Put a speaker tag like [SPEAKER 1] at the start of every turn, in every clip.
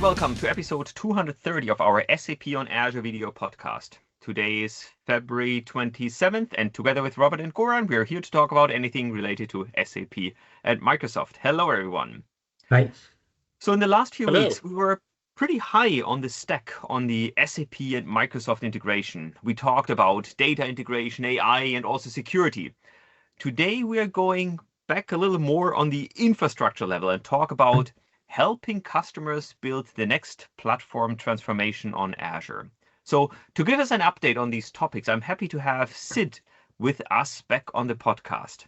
[SPEAKER 1] welcome to episode 230 of our SAP on Azure video podcast. Today is February 27th, and together with Robert and Goran, we are here to talk about anything related to SAP and Microsoft. Hello, everyone.
[SPEAKER 2] Hi.
[SPEAKER 1] So in the last few
[SPEAKER 3] Hello.
[SPEAKER 1] weeks, we were pretty high on the stack on the SAP and Microsoft integration. We talked about data integration, AI, and also security. Today, we are going back a little more on the infrastructure level and talk about helping customers build the next platform transformation on Azure. So to give us an update on these topics, I'm happy to have Sid with us back on the podcast.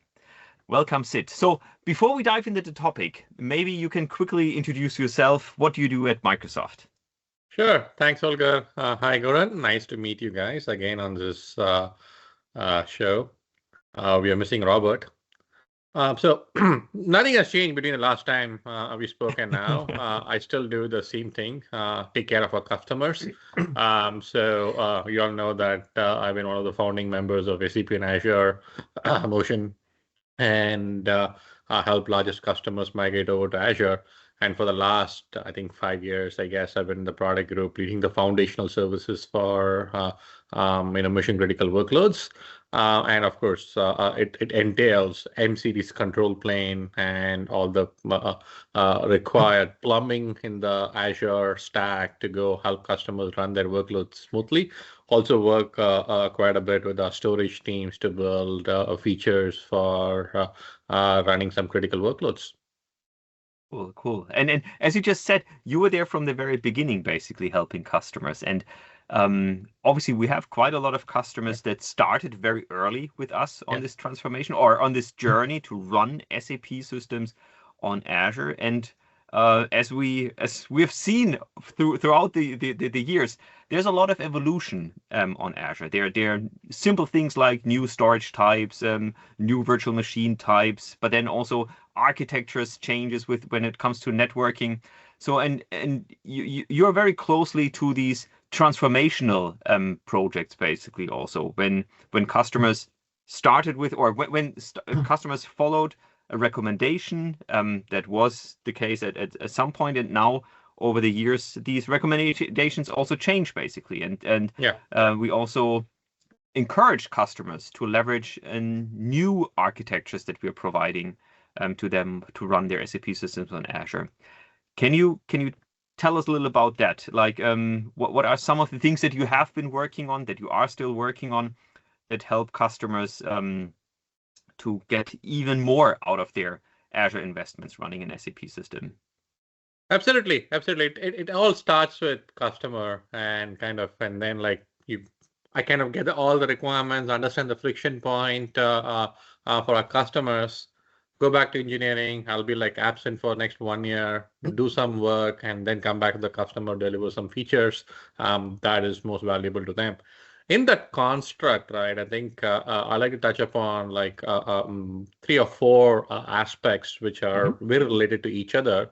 [SPEAKER 1] Welcome, Sid. So before we dive into the topic, maybe you can quickly introduce yourself. What do you do at Microsoft?
[SPEAKER 3] Sure. Thanks, Olga. Hi, Goran. Nice to meet you guys again on this show. We are missing Robert. So nothing has changed between the last time we spoke and now. I still do the same thing, take care of our customers. So you all know that I've been one of the founding members of SAP and Azure motion and help largest customers migrate over to Azure. And for the last, I think, 5 years, I guess, I've been in the product group leading the foundational services for mission critical workloads. And of course, it entails M-series control plane and all the required plumbing in the Azure stack to go help customers run their workloads smoothly. Also work quite a bit with our storage teams to build features for running some critical workloads.
[SPEAKER 1] Cool. And as you just said, you were there from the very beginning, basically helping customers. And obviously, we have quite a lot of customers that started very early with us on this transformation or on this journey to run SAP systems on Azure. And as we've seen throughout the years, there's a lot of evolution on Azure. There are simple things like new storage types, new virtual machine types, but then also architectures changes when it comes to networking. So and you're very closely to these transformational projects, basically. Also, when customers started with, or when customers followed a recommendation, that was the case at some point, and now over the years these recommendations also change, basically, and we also encourage customers to leverage new architectures that we are providing to them to run their SAP systems on Azure. Can you tell us a little about that? Like, what are some of the things that you have been working on, that you are still working on, that help customers to get even more out of their Azure investments running an SAP system?
[SPEAKER 3] Absolutely. It all starts with customer and then I kind of get all the requirements, understand the friction point for our customers. Go back to engineering. I'll be absent for next 1 year, do some work, and then come back to the customer, deliver some features that is most valuable to them. In that construct, right, I think I like to touch upon 3 or 4 aspects which are very related to each other,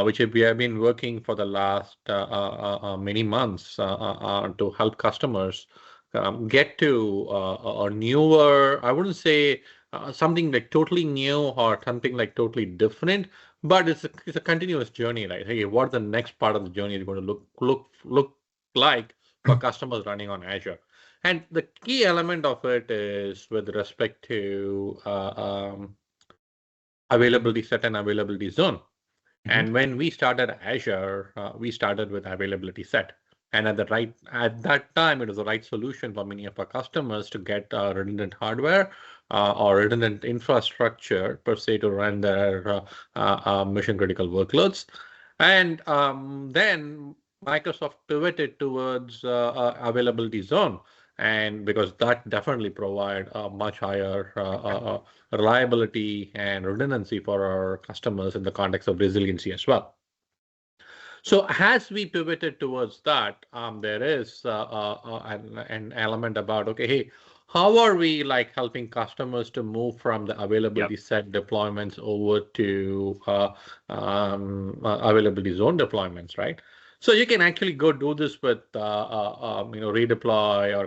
[SPEAKER 3] which we have been working for the last many months to help customers get to a newer, I wouldn't say something like totally new or something like totally different, but it's a continuous journey, right? Hey, what the next part of the journey is going to look like for customers running on Azure. And the key element of it is with respect to availability set and availability zone. And when we started Azure, we started with availability set. And at that time, it was the right solution for many of our customers to get redundant hardware or redundant infrastructure per se to run their mission critical workloads. And then Microsoft pivoted towards availability zone, and because that definitely provide a much higher reliability and redundancy for our customers in the context of resiliency as well. So as we pivoted towards that, there is an element about, okay, hey, how are we helping customers to move from the availability set deployments over to availability zone deployments, right? So you can actually go do this with redeploy or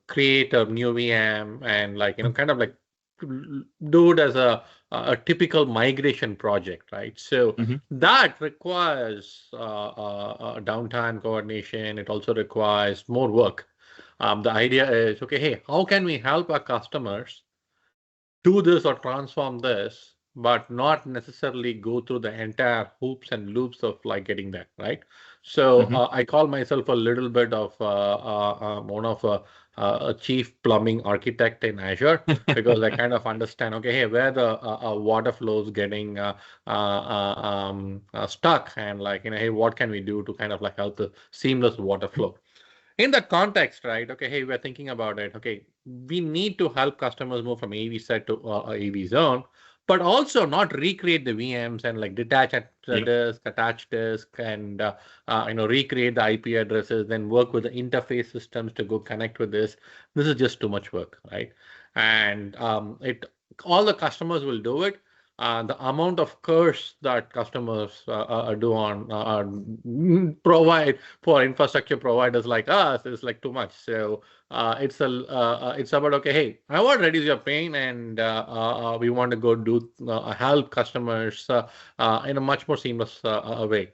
[SPEAKER 3] create a new VM and do it as a a typical migration project, right? So
[SPEAKER 1] Mm-hmm.
[SPEAKER 3] that requires downtime coordination. It also requires more work. The idea is, okay, hey, how can we help our customers do this or transform this, but not necessarily go through the entire hoops and loops of like getting there, right? So
[SPEAKER 1] Mm-hmm.
[SPEAKER 3] I call myself a little bit of one of a chief plumbing architect in Azure because I kind of understand, okay, hey, where the water flows getting stuck, and like, hey, what can we do to kind of like help the seamless water flow? In that context, right? Okay, hey, we're thinking about it. Okay, we need to help customers move from AV set to AV zone, but also not recreate the VMs and like detach at the
[SPEAKER 1] Yeah.
[SPEAKER 3] disk, attach disk, and recreate the IP addresses, then work with the interface systems to go connect with this. This is just too much work, right? And it all the customers will do it. The amount of curse that customers do on provide for infrastructure providers like us is like too much. So it's about, okay, hey, I want to reduce your pain, and we want to go do help customers in a much more seamless way.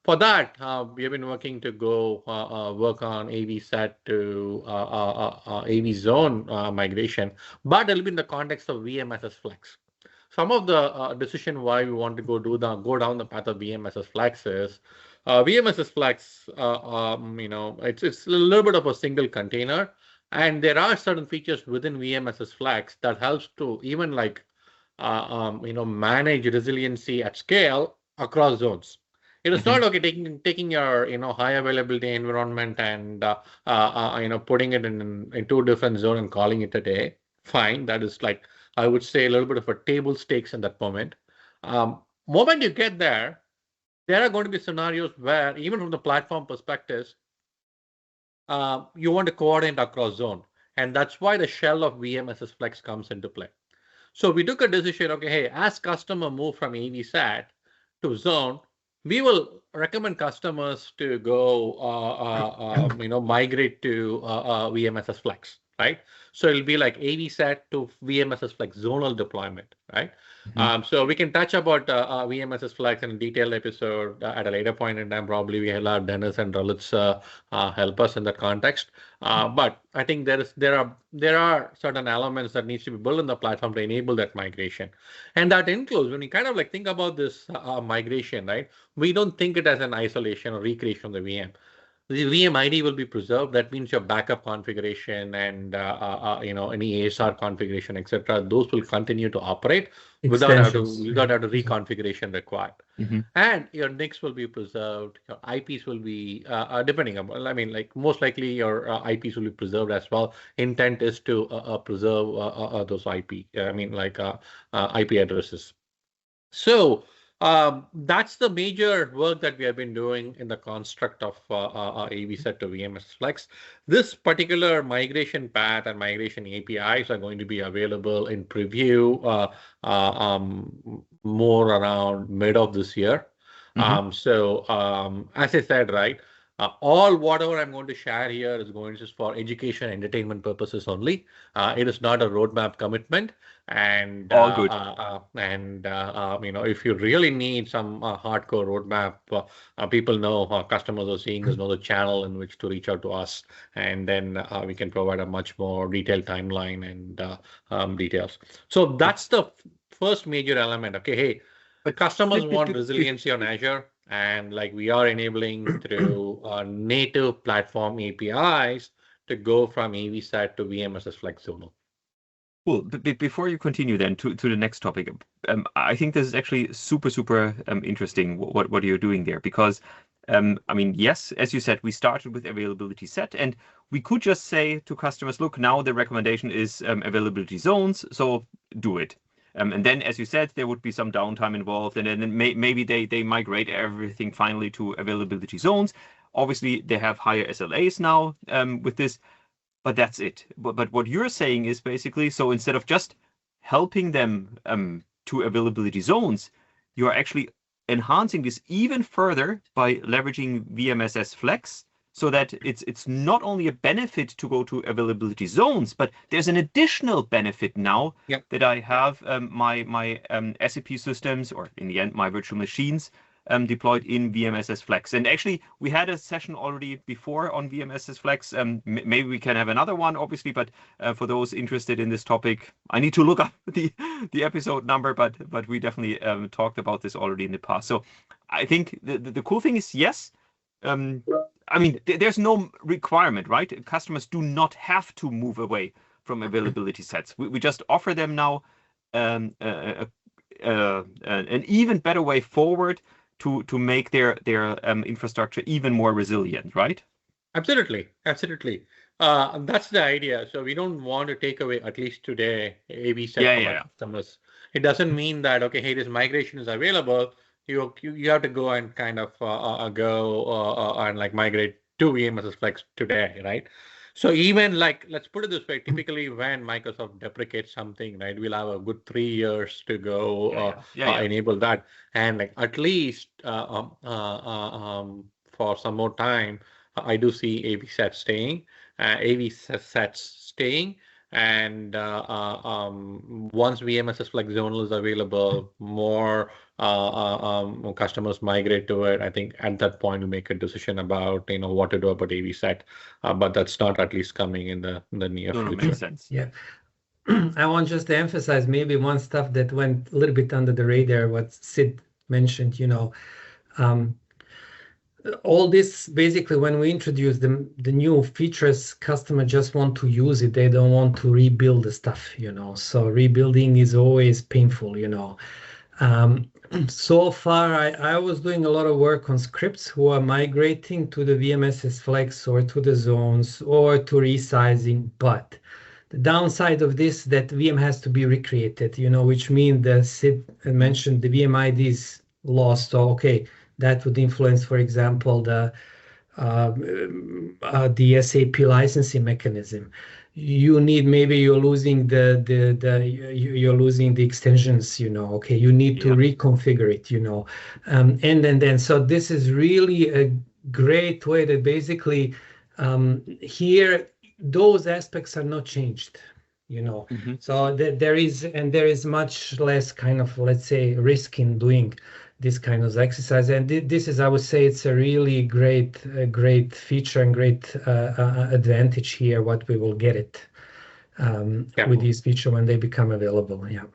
[SPEAKER 3] For that, we have been working to go work on AV set to AV zone migration, but it'll be in the context of VMSS Flex. Some of the decision why we want to go down the path of VMSS Flex is VMSS Flex. It's a little bit of a single container, and there are certain features within VMSS Flex that helps to even like manage resiliency at scale across zones. It is
[SPEAKER 1] Mm-hmm.
[SPEAKER 3] not okay taking your high availability environment and putting it in two different zones and calling it a day. Fine, that is like, I would say, a little bit of a table stakes in that moment. Moment you get there, there are going to be scenarios where even from the platform perspective, you want to coordinate across zone, and that's why the shell of VMSS Flex comes into play. So we took a decision, okay, hey, as customer move from AVSAT to zone, we will recommend customers to go, migrate to VMSS Flex, right? So it'll be like AVSAT to VMSS Flex zonal deployment, right?
[SPEAKER 1] Mm-hmm.
[SPEAKER 3] So we can touch about VMSS Flex in a detailed episode at a later point in time. Probably we will have Dennis and Ralitz help us in that context. But I think there are certain elements that needs to be built in the platform to enable that migration, and that includes when you kind of like think about this migration, right? We don't think it as an isolation or recreation of the VM. The VM ID will be preserved. That means your backup configuration and any ASR configuration, etc. Those will continue to operate
[SPEAKER 2] Extensions.
[SPEAKER 3] without have to reconfiguration required.
[SPEAKER 1] Mm-hmm.
[SPEAKER 3] And your NICs will be preserved. Your IPs will be depending on. I mean, like most likely your IPs will be preserved as well. Intent is to preserve those IP. I mean, like IP addresses. So that's the major work that we have been doing in the construct of AV set to VMS Flex. This particular migration path and migration APIs are going to be available in preview more around mid of this year.
[SPEAKER 1] Mm-hmm.
[SPEAKER 3] As I said, right, all whatever I'm going to share here is going just for education and entertainment purposes only. It is not a roadmap commitment. And
[SPEAKER 1] All good.
[SPEAKER 3] if you really need some hardcore roadmap, people know, customers are seeing there's another channel in which to reach out to us, and then we can provide a much more detailed timeline and details. So
[SPEAKER 1] But
[SPEAKER 3] that's the first major element. Okay, hey,
[SPEAKER 1] but
[SPEAKER 3] customers
[SPEAKER 1] be- be-
[SPEAKER 3] want
[SPEAKER 1] be- be-
[SPEAKER 3] resiliency on Azure, and like we are enabling through native platform APIs to go from AVSAT to VMSS Flex Zonal.
[SPEAKER 1] Cool. Before you continue then to the next topic, I think this is actually super interesting what you're doing there because I mean, yes, as you said, we started with availability set, and we could just say to customers, look, now the recommendation is availability zones, so do it. And then, as you said, there would be some downtime involved, and then maybe they migrate everything finally to availability zones. Obviously, they have higher SLAs now with this, but that's it. But what you're saying is basically, so instead of just helping them to availability zones, you're actually enhancing this even further by leveraging VMSS Flex. so that it's not only a benefit to go to availability zones, but there's an additional benefit now that I have my SAP systems, or in the end my virtual machines, deployed in VMSS Flex. And actually, we had a session already before on VMSS Flex. Maybe we can have another one, obviously, but for those interested in this topic, I need to look up the episode number, but we definitely talked about this already in the past. So I think the cool thing is, yes, I mean, there's no requirement, right? Customers do not have to move away from availability sets. We just offer them now an even better way forward to make their infrastructure even more resilient, right?
[SPEAKER 3] Absolutely, absolutely. That's the idea. So we don't want to take away, at least today, AV set from our customers. It doesn't mean that, okay, hey, this migration is available. You have to go and kind of and like migrate to VMSS Flex today, right? So even like, let's put it this way, typically when Microsoft deprecates something, right, we'll have a good 3 years to go enable that. And like at least for some more time, I do see AV sets staying, and once VMSS Flex Zonal is available, more customers migrate to it. I think at that point we make a decision about what to do about AV set, but that's not at least coming in the near future.
[SPEAKER 1] Makes sense.
[SPEAKER 2] Yeah. I want just to emphasize maybe one stuff that went a little bit under the radar, what Sid mentioned, all this basically when we introduce the new features, customer just want to use it. They don't want to rebuild the stuff, So rebuilding is always painful, So far, I was doing a lot of work on scripts who are migrating to the VMSS Flex or to the zones or to resizing, but the downside of this that VM has to be recreated, which means that Sid mentioned the VM ID is lost. So okay, that would influence, for example, the SAP licensing mechanism. You're losing you're losing the extensions, Okay, you need to reconfigure it, and then so this is really a great way that basically here those aspects are not changed, So there is much less kind of, let's say, risk in doing this kind of exercise, and this is, I would say, it's a really great feature and great advantage here. What we will get it with these features when they become available. Yeah.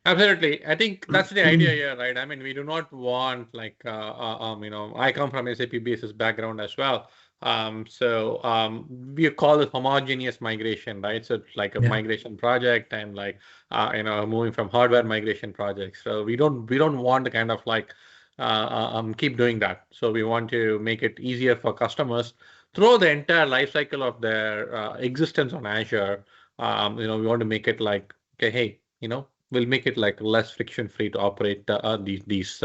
[SPEAKER 3] Absolutely. I think that's the idea here, right? I mean, we do not want like I come from SAP basis background as well. We call it homogeneous migration, right? So it's like a migration project and like, moving from hardware migration projects. So we don't want to kind of like keep doing that. So we want to make it easier for customers through the entire life cycle of their existence on Azure. We want to make it like, okay, hey, we'll make it like less friction free to operate these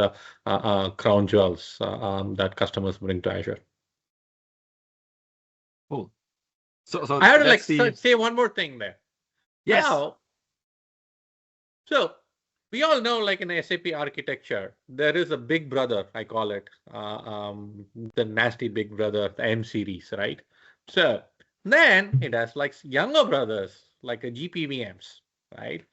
[SPEAKER 3] crown jewels that customers bring to Azure.
[SPEAKER 1] Cool. So
[SPEAKER 3] I have to like say one more thing there.
[SPEAKER 1] Yes.
[SPEAKER 3] So we all know, like in SAP architecture, there is a big brother, I call it, the nasty big brother, the M series, right? So then it has like younger brothers, like a GPVMs, right?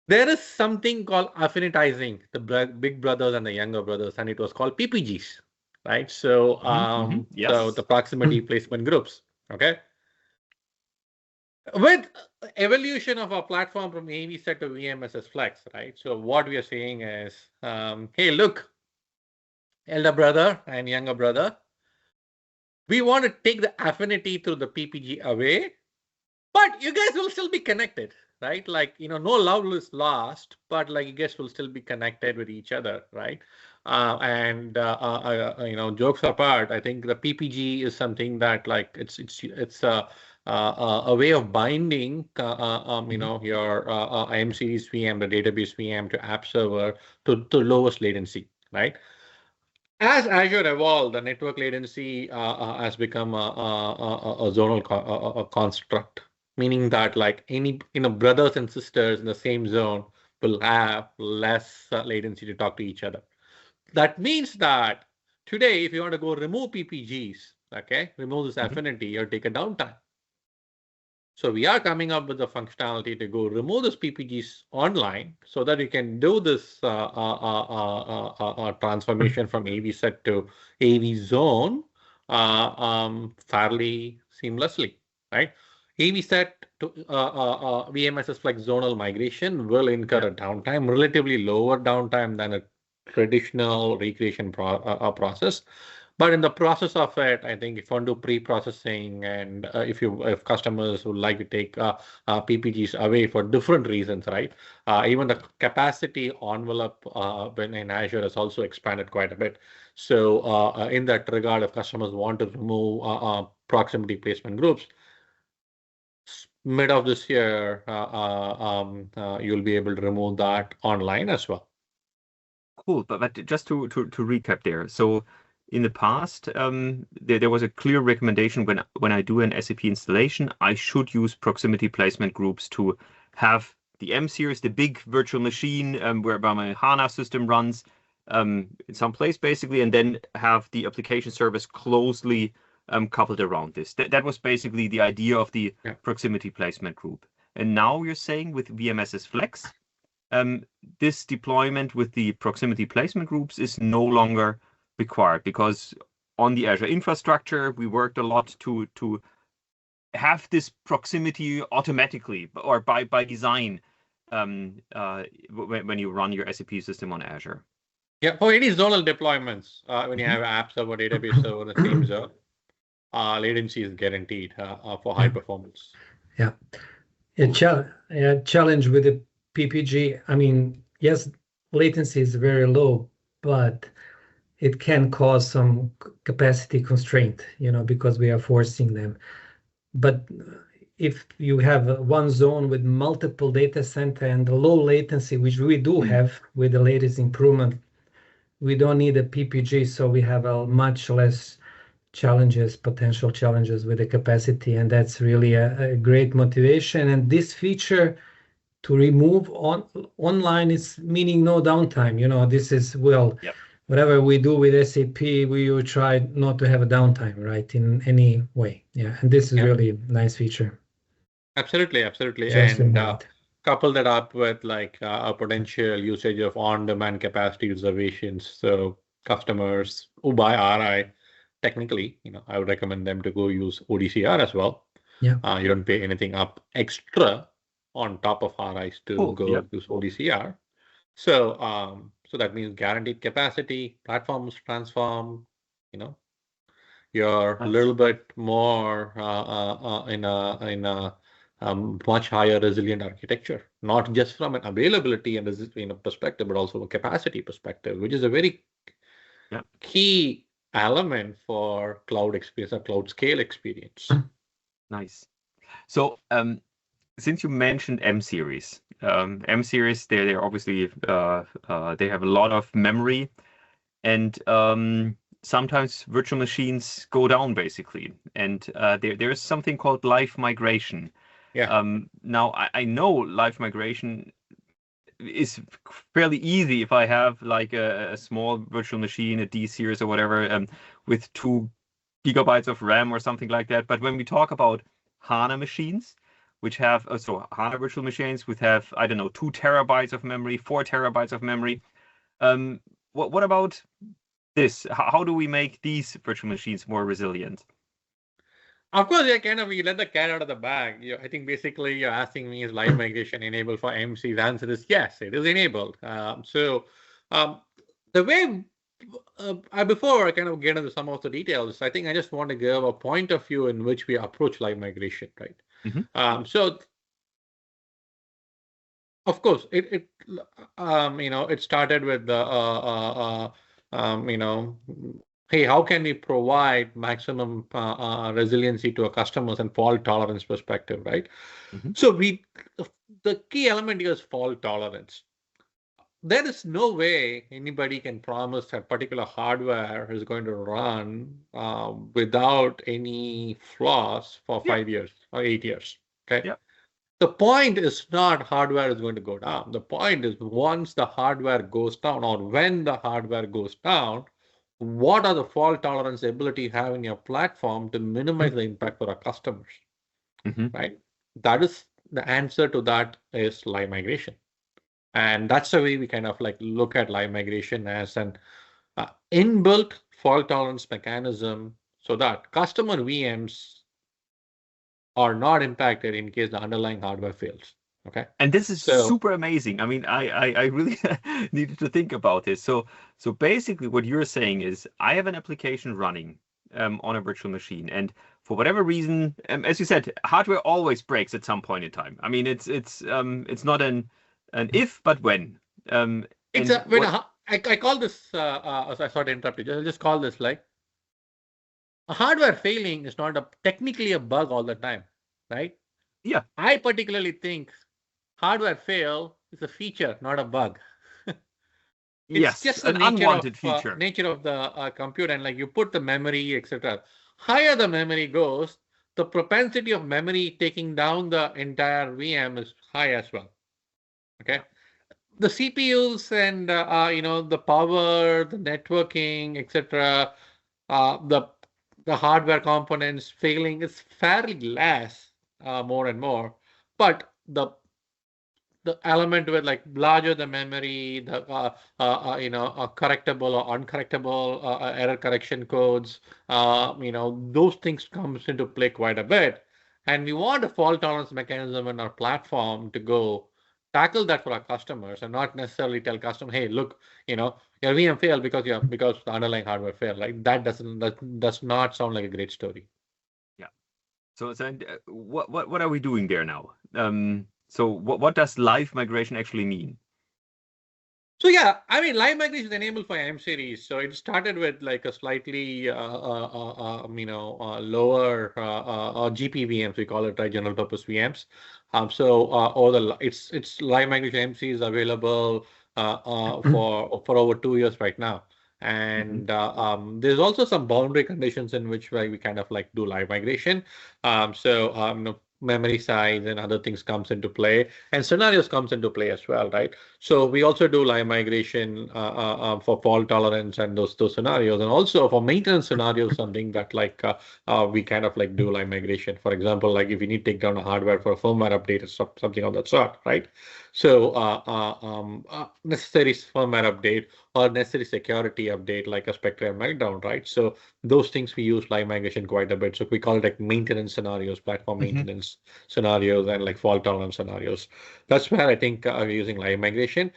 [SPEAKER 3] There is something called affinitizing the big brothers and the younger brothers, and it was called PPGs, right? So, so the proximity placement groups, okay? With evolution of our platform from AV set to VMSS Flex, right? So what we are saying is, hey, look, elder brother and younger brother, we want to take the affinity through the PPG away, but you guys will still be connected, right? Like, no love is lost, but like you guys will still be connected with each other, right? Jokes apart, I think the PPG is something that like it's a way of binding, your M series VM, the database VM to app server to lowest latency, right? As Azure evolved, the network latency has become a zonal construct, meaning that like any brothers and sisters in the same zone will have less latency to talk to each other. that means that today, if you want to go remove PPGs, okay, remove this affinity or take a downtime. So we are coming up with the functionality to go remove those PPGs online so that you can do this transformation from AV set to AV zone fairly seamlessly, right? AV set to VMSS Flex zonal migration will incur a downtime, relatively lower downtime than a traditional recreation process. But in the process of it, I think if you want to do pre-processing and if customers would like to take PPGs away for different reasons, right? Even the capacity envelope when in Azure has also expanded quite a bit. So in that regard, if customers want to remove proximity placement groups, mid of this year, you'll be able to remove that online as well.
[SPEAKER 1] Cool, but just to recap there. So in the past, there was a clear recommendation when I do an SAP installation, I should use proximity placement groups to have the M series, the big virtual machine whereby my HANA system runs in some place basically, and then have the application service closely coupled around this. That was basically the idea of the proximity placement group. And now you're saying with VMSS Flex, this deployment with the proximity placement groups is no longer required because on the Azure infrastructure, we worked a lot to have this proximity automatically or by design when you run your SAP system on Azure.
[SPEAKER 3] Yeah, for any zonal deployments, when you have apps server, database server, the same zone, latency is guaranteed for high performance.
[SPEAKER 2] Yeah. A challenge with the PPG, I mean, yes, latency is very low, but it can cause some capacity constraint, because we are forcing them. But if you have one zone with multiple data center and low latency, which we do have with the latest improvement, we don't need a PPG, so we have a much less potential challenges with the capacity, and that's really a great motivation. And this feature to remove online is meaning no downtime. This is whatever we do with SAP, we will try not to have a downtime, right, in any way. Yeah, and this is really a nice feature.
[SPEAKER 3] Absolutely. And couple that up with like a potential usage of on-demand capacity reservations. So customers who buy RI, technically, I would recommend them to go use ODCR as well.
[SPEAKER 2] Yeah.
[SPEAKER 3] You don't pay anything up extra on top of RIs to use ODCR. So that means guaranteed capacity, platforms transform, you're a little bit more in a much higher resilient architecture, not just from an availability and perspective, but also a capacity perspective, which is a very key element for cloud experience or cloud scale experience.
[SPEAKER 1] Nice. So since you mentioned M series, they're obviously they have a lot of memory, and sometimes virtual machines go down basically, and there is something called live migration. Now I know live migration is fairly easy if I have like a small virtual machine, a D series or whatever, with 2 gigabytes of RAM or something like that. But when we talk about HANA machines, which have HANA virtual machines, which have, I don't know, 2 terabytes of memory, 4 terabytes of memory. What about this? How do we make these virtual machines more resilient?
[SPEAKER 3] Of course, you let the cat out of the bag. I think basically you're asking me, is live migration enabled for MC? The answer is yes, it is enabled. The way before I kind of get into some of the details, I think I just want to give a point of view in which we approach live migration, right? So of course it started with the hey, how can we provide maximum resiliency to our customers and fault tolerance perspective, right? So the key element here is fault tolerance. There is no way anybody can promise that particular hardware is going to run without any flaws for 5 years or 8 years. Okay. The point is not hardware is going to go down. The point is once the hardware goes down or when the hardware goes down, what are the fault tolerance ability you have in your platform to minimize the impact for our customers, right? That is the answer to that is live migration. And that's the way we kind of like look at live migration as an inbuilt fault tolerance mechanism so that customer VMs are not impacted in case the underlying hardware fails. Okay.
[SPEAKER 1] And this is super amazing. I mean, I really needed to think about this. So basically what you're saying is I have an application running on a virtual machine, and for whatever reason, as you said, hardware always breaks at some point in time. I mean, it's not an if, but when.
[SPEAKER 3] It's I call this. I sort of interrupted. I'll just call this like a hardware failing is not technically a bug all the time, right?
[SPEAKER 1] Yeah.
[SPEAKER 3] I particularly think hardware fail is a feature, not a bug. It's just
[SPEAKER 1] an unwanted feature.
[SPEAKER 3] Nature of the compute, and like you put the memory, etc. Higher the memory goes, the propensity of memory taking down the entire VM is high as well. Okay. The CPUs and the power, the networking, etc. The hardware components failing is fairly less, more and more, but the element with like larger the memory, the correctable or uncorrectable error correction codes, those things comes into play quite a bit, and we want a fault tolerance mechanism in our platform to go tackle that for our customers and not necessarily tell customers, hey, look, your VM failed because the underlying hardware failed. Like that does not sound like a great story.
[SPEAKER 1] Yeah. So what are we doing there now? So what does live migration actually mean?
[SPEAKER 3] So yeah, I mean, live migration is enabled for M series. So it started with like a slightly, lower GP VMs, we call it, right, general purpose VMs. It's live migration M series available for over 2 years right now. And there's also some boundary conditions in which we kind of like do live migration. Memory size and other things comes into play, and scenarios comes into play as well, right? So we also do live migration for fault tolerance and those scenarios, and also for maintenance scenarios, something that like we kind of like do live migration. For example, like if you need to take down a hardware for a firmware update or something of that sort, right? So necessary firmware update or necessary security update like a Spectre meltdown, right? So those things we use live migration quite a bit. So we call it like maintenance scenarios, platform maintenance scenarios, and like fault tolerance scenarios. That's where I think we're using live migration.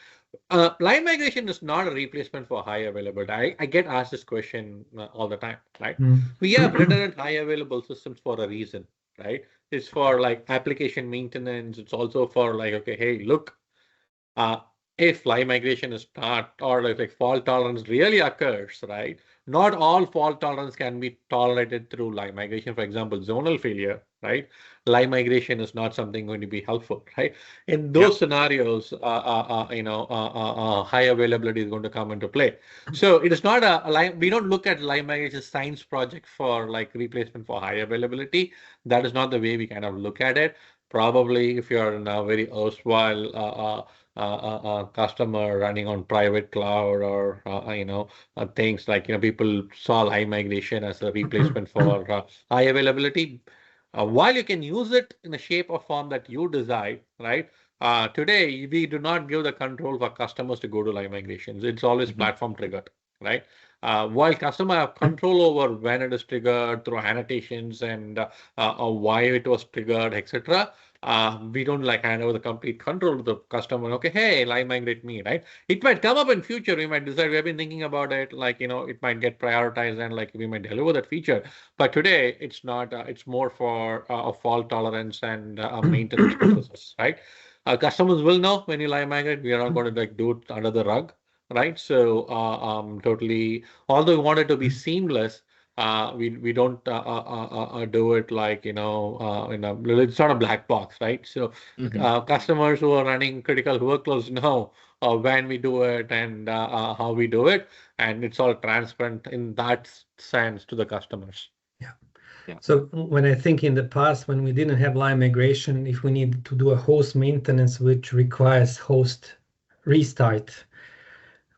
[SPEAKER 3] Live migration is not a replacement for high availability. I get asked this question all the time, right? We have redundant high available systems for a reason, right? It's for like application maintenance. It's also for like, okay, hey, look, if live migration is not, or if like fault tolerance really occurs, right? Not all fault tolerance can be tolerated through live migration. For example, zonal failure, right? Live migration is not something going to be helpful, right? In those scenarios, high availability is going to come into play. So it is not we don't look at live migration science project for like replacement for high availability. That is not the way we kind of look at it. Probably if you're in a very erstwhile customer running on private cloud or things like people saw live migration as a replacement for high availability. While you can use it in the shape or form that you decide, right? Today we do not give the control for customers to go to live migrations. It's always platform triggered, right? While customer have control over when it is triggered through annotations and why it was triggered, etc. We don't like hand over the complete control to the customer. Okay, hey, live migrate me, right? It might come up in future. We might decide, we have been thinking about it, like, it might get prioritized and like we might deliver that feature. But today it's not, it's more for fault tolerance and maintenance purposes, right? Customers will know when you live migrate. We are not going to like do it under the rug, right? So totally, although we want it to be seamless, we don't do it like it's not a black box, right? So customers who are running critical workloads know when we do it and how we do it, and it's all transparent in that sense to the customers.
[SPEAKER 2] Yeah.
[SPEAKER 1] Yeah.
[SPEAKER 2] So when I think in the past, when we didn't have line migration, if we needed to do a host maintenance, which requires host restart,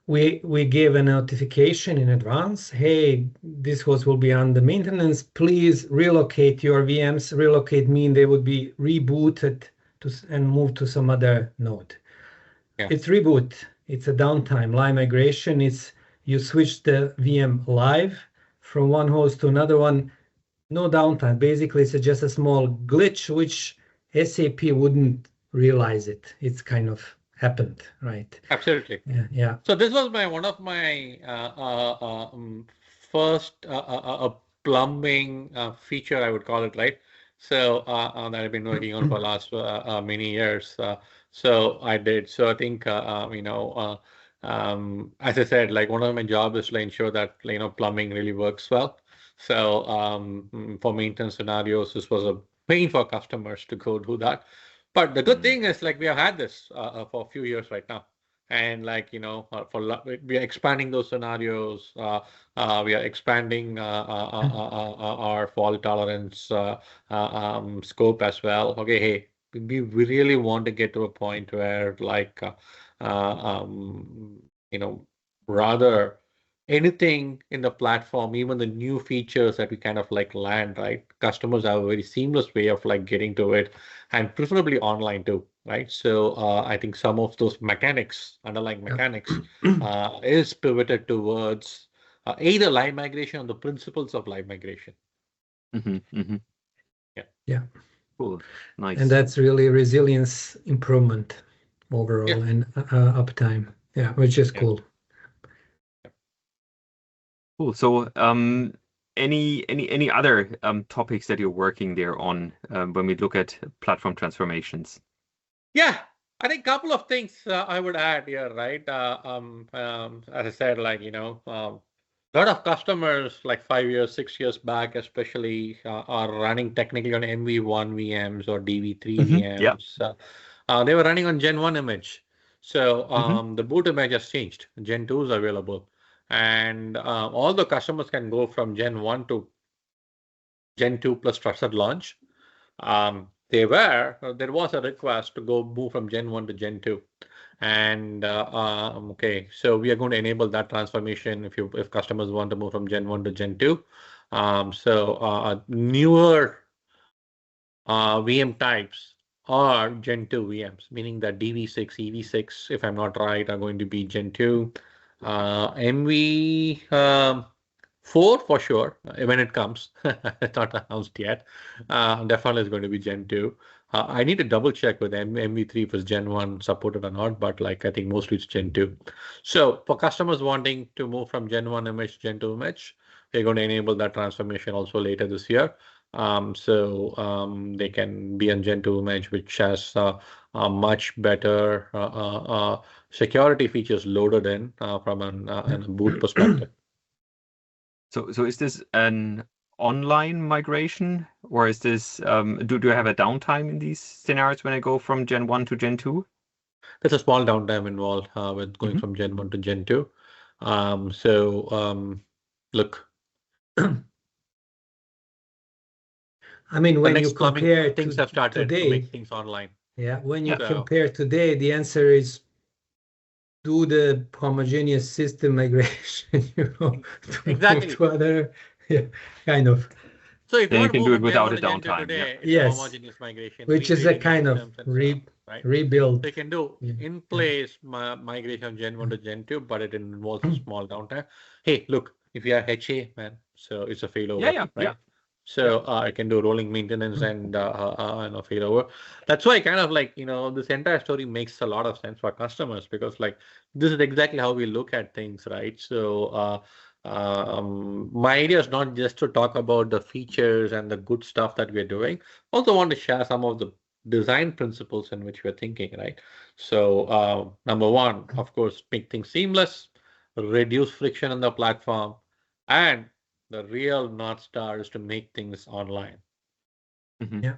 [SPEAKER 2] we gave a notification in advance. Hey, this host will be under maintenance. Please relocate your VMs. Relocate mean they would be rebooted and moved to some other node.
[SPEAKER 3] Yeah.
[SPEAKER 2] It's reboot. It's a downtime. Line migration. It's you switch the VM live from one host to another one. No downtime. Basically, it's just a small glitch which SAP wouldn't realize it. It's kind of happened, right?
[SPEAKER 3] Absolutely.
[SPEAKER 2] Yeah.
[SPEAKER 3] So this was one of my first plumbing feature, I would call it, right? So that I've been working on for the last many years. So I did. So I think as I said, like one of my jobs is to ensure that plumbing really works well. So for maintenance scenarios, this was a pain for customers to go do that. But the good thing is like we have had this for a few years right now. And like, we are expanding those scenarios. We are expanding our fault tolerance scope as well. Okay, hey, we really want to get to a point where like, rather anything in the platform, even the new features that we kind of like land, right? Customers have a very seamless way of like getting to it, and preferably online too, right? So I think some of those mechanics, underlying mechanics, is pivoted towards either live migration or the principles of live migration.
[SPEAKER 2] Yeah.
[SPEAKER 1] Cool. Nice.
[SPEAKER 2] And that's really resilience improvement overall and uptime. Yeah, which is cool.
[SPEAKER 1] Cool. So, any other topics that you're working there on when we look at platform transformations?
[SPEAKER 3] Yeah, I think a couple of things I would add here, right? As I said, like a lot of customers like 5 years, 6 years back, especially, are running technically on MV1 VMs or DV3 VMs. They were running on Gen 1 image. So the boot image has changed. Gen 2 is available. And all the customers can go from Gen 1 to Gen 2 plus trusted launch. There was a request to go move from Gen 1 to Gen 2. And okay, so we are going to enable that transformation if customers want to move from Gen 1 to Gen 2. Newer VM types are Gen 2 VMs, meaning that DV6, EV6, if I'm not right, are going to be Gen 2. MV4 for sure, when it comes. It's not announced yet. Definitely is going to be Gen 2. I need to double check with MV3 if it's Gen 1 supported or not, but like I think mostly it's Gen 2. So for customers wanting to move from Gen 1 image to Gen 2 image, we're going to enable that transformation also later this year. They can be on Gen 2 image, which has a much better security features loaded in from a boot perspective.
[SPEAKER 1] So is this an online migration, or is this do you have a downtime in these scenarios when I go from Gen 1 to Gen 2?
[SPEAKER 3] There's a small downtime involved with going from Gen 1 to Gen 2. Look.
[SPEAKER 2] I mean, when you compare
[SPEAKER 3] things have started
[SPEAKER 2] today,
[SPEAKER 3] to make things online.
[SPEAKER 2] Yeah, when you compare today, the answer is do the homogeneous system migration,
[SPEAKER 3] exactly.
[SPEAKER 2] to other, kind of.
[SPEAKER 3] So if
[SPEAKER 1] you can do it without a downtime,
[SPEAKER 3] today, it's
[SPEAKER 2] yes,
[SPEAKER 3] a homogeneous migration,
[SPEAKER 2] which is a kind of rebuild.
[SPEAKER 3] So you can do in place migration of Gen 1 to Gen 2, but it involves a small downtime. Hey, look, if you are HA, man, so it's a failover, right? So I can do rolling maintenance and failover. That's why kind of like this entire story makes a lot of sense for customers, because like this is exactly how we look at things, right? So my idea is not just to talk about the features and the good stuff that we're doing. Also want to share some of the design principles in which we're thinking, right? So number one, of course, make things seamless, reduce friction in the platform, and the real North Star is to make things online.
[SPEAKER 2] Yeah.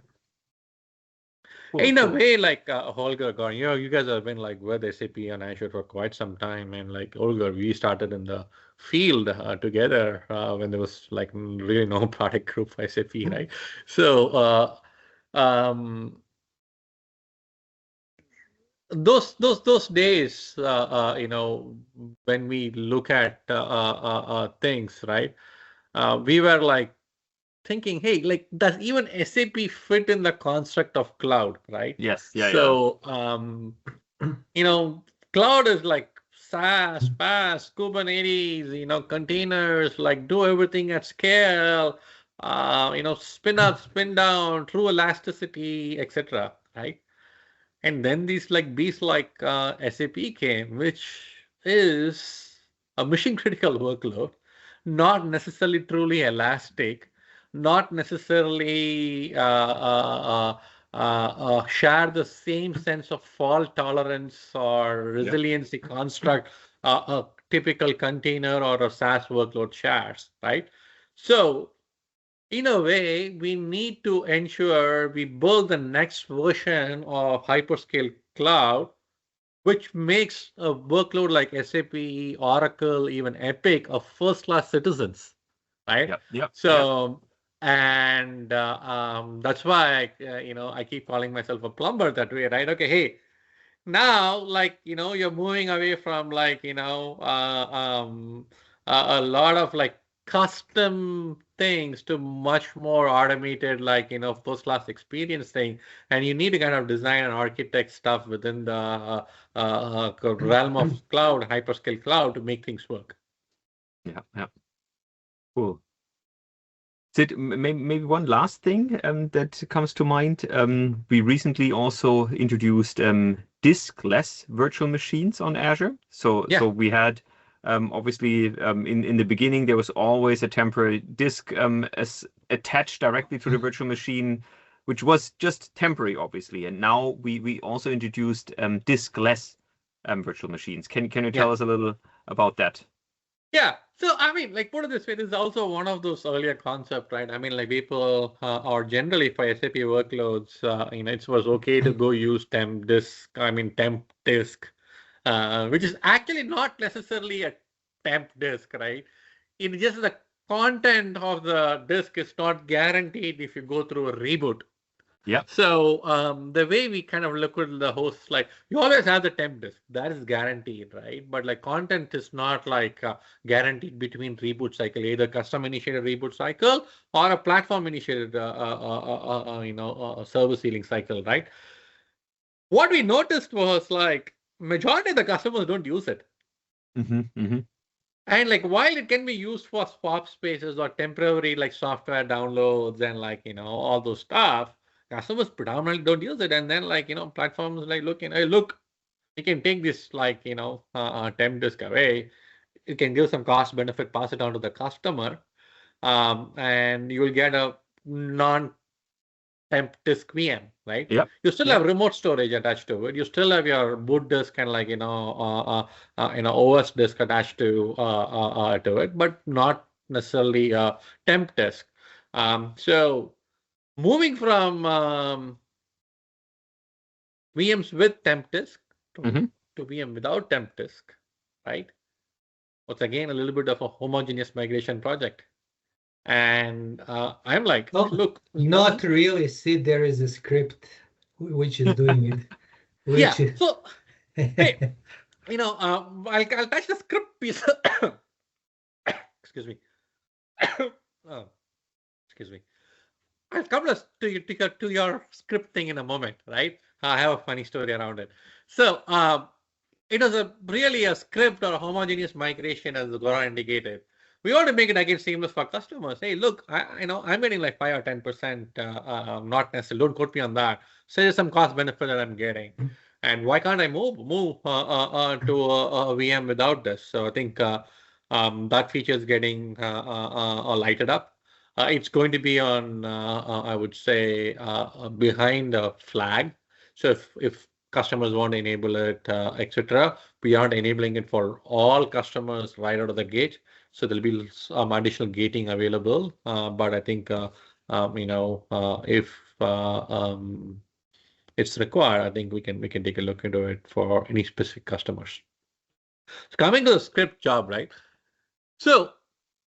[SPEAKER 3] In a way, like Holger, you guys have been like with SAP and Azure for quite some time, and like Holger, we started in the field together when there was like really no product group for SAP, right? So um, those days, when we look at things, right? We were like thinking, hey, like, does even SAP fit in the construct of cloud, right?
[SPEAKER 1] Yes, yeah,
[SPEAKER 3] So, cloud is like SaaS, PaaS, Kubernetes, containers, like do everything at scale, spin up, spin down, true elasticity, etc. Right? And then these like beasts like SAP came, which is a mission critical workload, not necessarily truly elastic, not necessarily share the same sense of fault tolerance or resiliency construct a typical container or a SaaS workload shares, right? So in a way, we need to ensure we build the next version of hyperscale cloud, which makes a workload like SAP, Oracle, even Epic of first-class citizens, right?
[SPEAKER 1] Yep.
[SPEAKER 3] So, and that's why I keep calling myself a plumber that way, right? Okay, hey, now like you're moving away from like a lot of like custom things to much more automated like first class experience thing, and you need to kind of design and architect stuff within the realm of cloud, hyperscale cloud, to make things work.
[SPEAKER 1] Yeah. Cool. Sid, maybe one last thing that comes to mind. We recently also introduced diskless virtual machines on Azure. So we had obviously in the beginning there was always a temporary disk attached directly to the virtual machine, which was just temporary, obviously. And now we also introduced diskless virtual machines. Can you tell us a little about that?
[SPEAKER 3] Yeah. So, I mean, like, put it this way, this is also one of those earlier concepts, right? I mean, like, people or generally for SAP workloads, it was okay to go use temp disk, which is actually not necessarily a temp disk, right? It's just the content of the disk is not guaranteed if you go through a reboot.
[SPEAKER 1] Yeah.
[SPEAKER 3] So the way we kind of look at the host, like you always have the temp disk, that is guaranteed, right? But like content is not like guaranteed between reboot cycle, either custom initiated reboot cycle or a platform initiated, service ceiling cycle, right? What we noticed was like majority of the customers don't use it. And like while it can be used for swap spaces or temporary like software downloads and like all those stuff, customers predominantly don't use it. And then like platforms like look, you can take this like temp disk away. You can give some cost benefit, pass it on to the customer, and you will get a non temp disk VM, right?
[SPEAKER 1] Yep.
[SPEAKER 3] You still have remote storage attached to it. You still have your boot disk and like OS disk attached to it, but not necessarily a temp disk. So moving from VMs with temp disk to VM without temp disk, right? It's again a little bit of a homogeneous migration project. And I'm like, look.
[SPEAKER 2] Not really. See, there is a script which is doing it.
[SPEAKER 3] So, hey, I'll touch the script piece. Excuse me. Excuse me. I'll come to your script thing in a moment, right? I have a funny story around it. So, it was really a script or a homogeneous migration, as Goran indicated. We want to make it again seamless for customers. Hey, look, I'm getting like 5 or 10%, not necessarily. Don't quote me on that. So there's some cost benefit that I'm getting, and why can't I move to a VM without this? So I think that feature is getting lighted up. It's going to be on, I would say, behind a flag. So if customers want to enable it, etc., we aren't enabling it for all customers right out of the gate. So there'll be some additional gating available. But I think, if it's required, I think we can take a look into it for any specific customers. So coming to the script job, right? So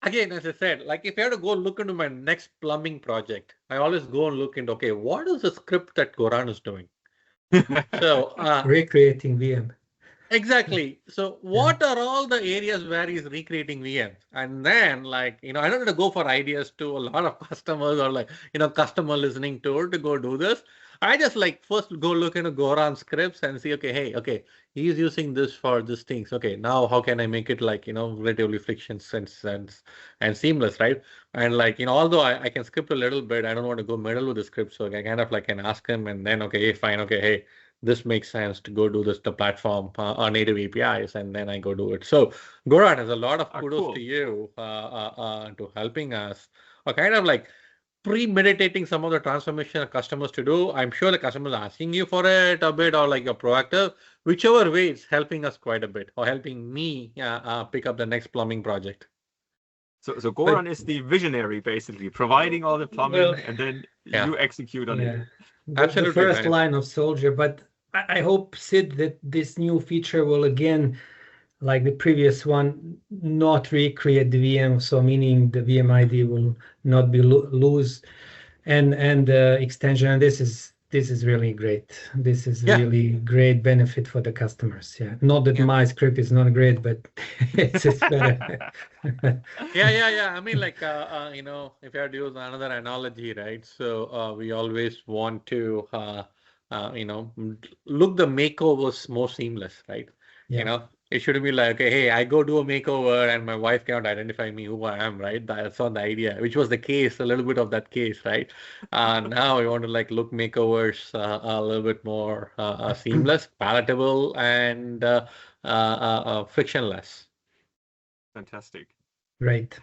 [SPEAKER 3] again, as I said, like if I have to go look into my next plumbing project, I always go and look into, okay, what is the script that Goran is doing? So
[SPEAKER 2] recreating VM.
[SPEAKER 3] Exactly. So what are all the areas where he's recreating VMs? And then like, I don't want to go for ideas to a lot of customers or like, customer listening tool to go do this. I just like first go look into Goran scripts and see, okay, hey, okay, he's using this for these things. Okay, now how can I make it like, relatively frictionless and seamless, right? And like, although I can script a little bit, I don't want to go middle with the script. So I kind of like can ask him and then, okay, fine, okay, hey, this makes sense to go do this, the platform native APIs, and then I go do it. So Goran, has a lot of kudos to you to helping us, or kind of like premeditating some of the transformation customers to do. I'm sure the customers are asking you for it a bit, or like you're proactive. Whichever way, it's helping us quite a bit, or helping me pick up the next plumbing project.
[SPEAKER 1] So Goran is the visionary, basically, providing all the plumbing, and then you execute on it.
[SPEAKER 3] Absolutely,
[SPEAKER 2] the first line of soldier. But I hope, Sid, that this new feature will again, like the previous one, not recreate the VM. So meaning the VM ID will not be loose, and the extension. And this is really great. This is really great benefit for the customers. Yeah, not that my script is not great, but it's better.
[SPEAKER 3] Yeah. I mean, like if you have to use another analogy, right? So we always want to look the makeovers more seamless, right? It shouldn't be like, okay, hey, I go do a makeover and my wife cannot identify me who I am, right? That's not the idea, which was the case, a little bit of that case, right? Now we want to like look makeovers a little bit more seamless, palatable, and frictionless.
[SPEAKER 1] Fantastic.
[SPEAKER 2] Right.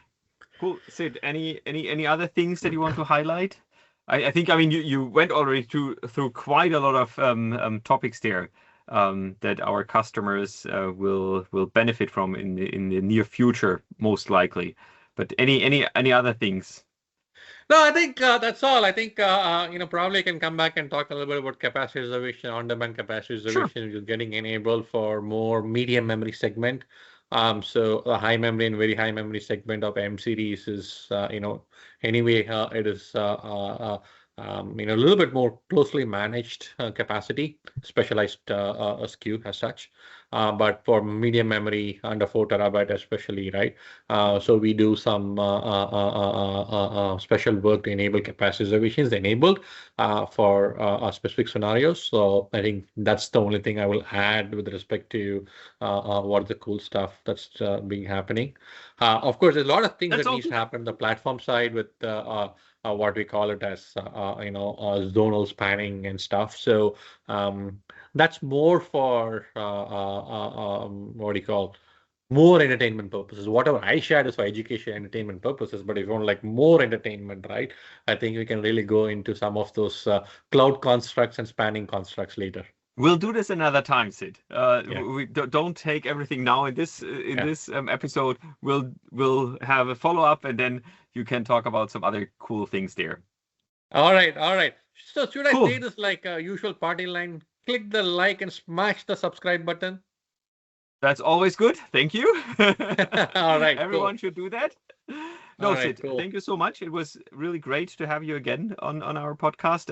[SPEAKER 1] Cool. Sid, any other things that you want to highlight? I think, you went already through quite a lot of topics there that our customers will benefit from in the near future, most likely. But any other things?
[SPEAKER 3] No, I think that's all. I think probably I can come back and talk a little bit about capacity reservation, on-demand capacity reservation, which is getting enabled for more medium memory segment. So a high memory and very high memory segment of M series is anyway it is a little bit more closely managed capacity, specialized SKU as such. But for medium memory under 4 terabyte especially, right? So we do some special work to enable capacity reservations enabled for specific scenarios. So I think that's the only thing I will add with respect to what the cool stuff that's being happening. Of course, there's a lot of things that needs to happen on the platform side with what we call it as zonal spanning and stuff. So that's more for what do you call more entertainment purposes. Whatever I shared is for education, entertainment purposes. But if you want like more entertainment, right? I think we can really go into some of those cloud constructs and spanning constructs later.
[SPEAKER 1] We'll do this another time, Sid. We don't take everything now in this episode. We'll have a follow-up, and then you can talk about some other cool things there.
[SPEAKER 3] All right. So should I say this like a usual party line? Click the like and smash the subscribe button.
[SPEAKER 1] That's always good. Thank you.
[SPEAKER 3] All right.
[SPEAKER 1] Everyone should do that. No,
[SPEAKER 3] right,
[SPEAKER 1] Sid, thank you so much. It was really great to have you again on our podcast.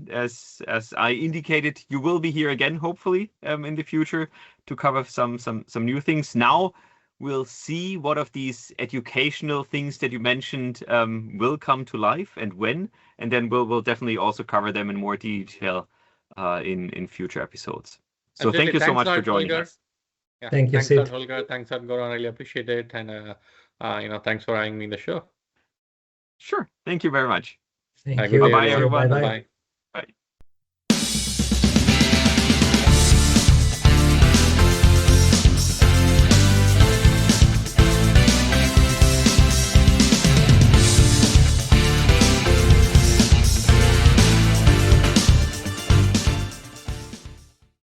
[SPEAKER 1] As I indicated, you will be here again, hopefully, in the future to cover some new things. Now we'll see what of these educational things that you mentioned will come to life and when, and then we'll definitely also cover them in more detail in future episodes. So thank you so much for joining us.
[SPEAKER 3] Yeah,
[SPEAKER 2] thank you,
[SPEAKER 3] Sid. Thanks, Holger. Thanks, Goran. I really appreciate it. And thanks for having me in the show.
[SPEAKER 1] Sure. Thank you very much.
[SPEAKER 2] Thank you.
[SPEAKER 3] Bye-bye,
[SPEAKER 1] everyone.
[SPEAKER 2] Bye-bye.